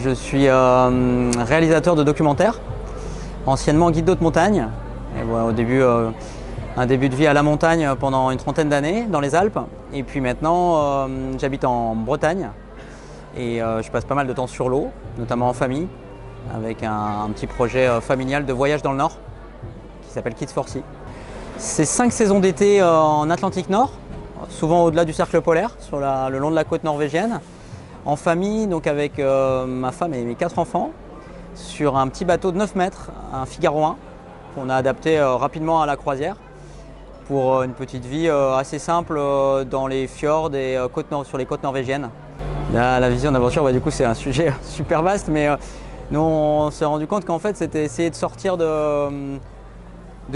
Je suis réalisateur de documentaires, anciennement guide d'haute montagne. Et voilà, au début, un début de vie à la montagne pendant une trentaine d'années dans les Alpes. Et puis maintenant, j'habite en Bretagne et je passe pas mal de temps sur l'eau, notamment en famille, avec un petit projet familial de voyage dans le Nord qui s'appelle Kids for Sea. C'est 5 saisons d'été en Atlantique Nord, souvent au-delà du cercle polaire, sur le long de la côte norvégienne. En famille, donc avec ma femme et mes 4 enfants, sur un petit bateau de 9 mètres, un Figaro 1, qu'on a adapté rapidement à la croisière pour une petite vie assez simple dans les fjords et sur les côtes norvégiennes. La vision d'aventure, du coup, c'est un sujet super vaste, mais nous, on s'est rendu compte qu'en fait, c'était essayer de sortir de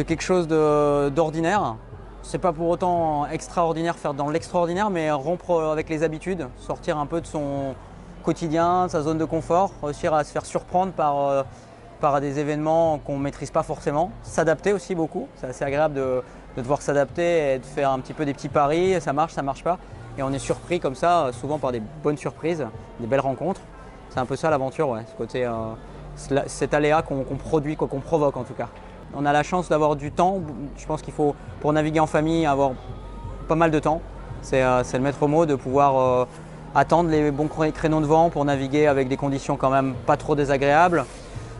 quelque chose d'ordinaire. C'est pas pour autant extraordinaire, faire dans l'extraordinaire, mais rompre avec les habitudes, sortir un peu de son quotidien, de sa zone de confort, réussir à se faire surprendre par des événements qu'on ne maîtrise pas forcément, s'adapter aussi beaucoup. C'est assez agréable de devoir s'adapter et de faire un petit peu des petits paris, ça marche pas. Et on est surpris comme ça, souvent par des bonnes surprises, des belles rencontres. C'est un peu ça l'aventure, ouais, ce côté, cet aléa qu'on produit, qu'on provoque en tout cas. On a la chance d'avoir du temps. Je pense qu'il faut, pour naviguer en famille, avoir pas mal de temps. C'est le maître mot de pouvoir attendre les bons créneaux de vent pour naviguer avec des conditions quand même pas trop désagréables.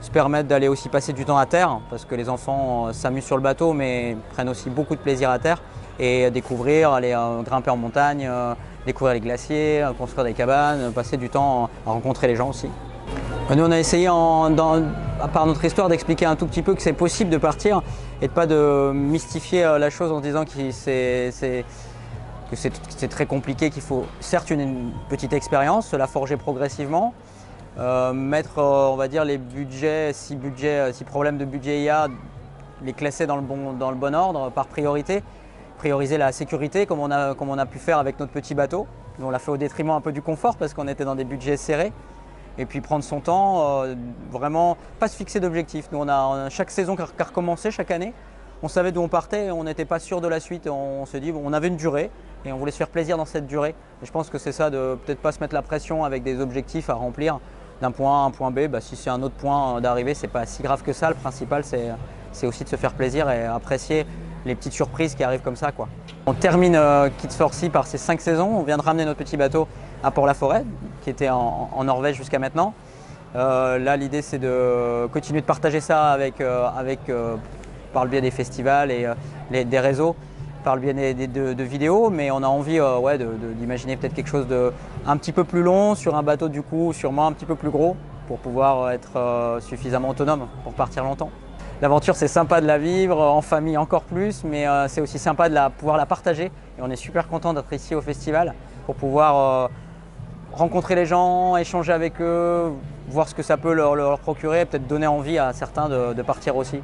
Se permettre d'aller aussi passer du temps à terre, parce que les enfants s'amusent sur le bateau, mais prennent aussi beaucoup de plaisir à terre. Et découvrir, aller grimper en montagne, découvrir les glaciers, construire des cabanes, passer du temps à rencontrer les gens aussi. Nous, on a essayé, par notre histoire, d'expliquer un tout petit peu que c'est possible de partir et de pas de mystifier la chose en disant que c'est très compliqué, qu'il faut certes une petite expérience, se la forger progressivement, mettre, on va dire, les budgets, si problème de budget il y a, les classer dans le bon ordre, par priorité, prioriser la sécurité comme on a pu faire avec notre petit bateau. Nous, on l'a fait au détriment un peu du confort parce qu'on était dans des budgets serrés. Et puis prendre son temps, vraiment pas se fixer d'objectifs. Nous, on a chaque saison qui a recommencé chaque année. On savait d'où on partait et on n'était pas sûr de la suite. On s'est dit, on avait une durée et on voulait se faire plaisir dans cette durée. Et je pense que c'est ça, de peut-être pas se mettre la pression avec des objectifs à remplir d'un point A à un point B. Si c'est un autre point d'arrivée, c'est pas si grave que ça. Le principal, c'est aussi de se faire plaisir et apprécier les petites surprises qui arrivent comme ça, quoi. On termine Kids for Sea par ces 5 saisons. On vient de ramener notre petit bateau à Port-la-Forêt, qui était en Norvège jusqu'à maintenant. Là, l'idée, c'est de continuer de partager ça par le biais des festivals et des réseaux, par le biais de vidéos, mais on a envie d'imaginer peut-être quelque chose de un petit peu plus long, sur un bateau du coup sûrement un petit peu plus gros, pour pouvoir être suffisamment autonome pour partir longtemps. L'aventure, c'est sympa de la vivre, en famille encore plus, mais c'est aussi sympa de pouvoir la partager. Et on est super content d'être ici au festival pour pouvoir rencontrer les gens, échanger avec eux, voir ce que ça peut leur procurer, peut-être donner envie à certains de partir aussi.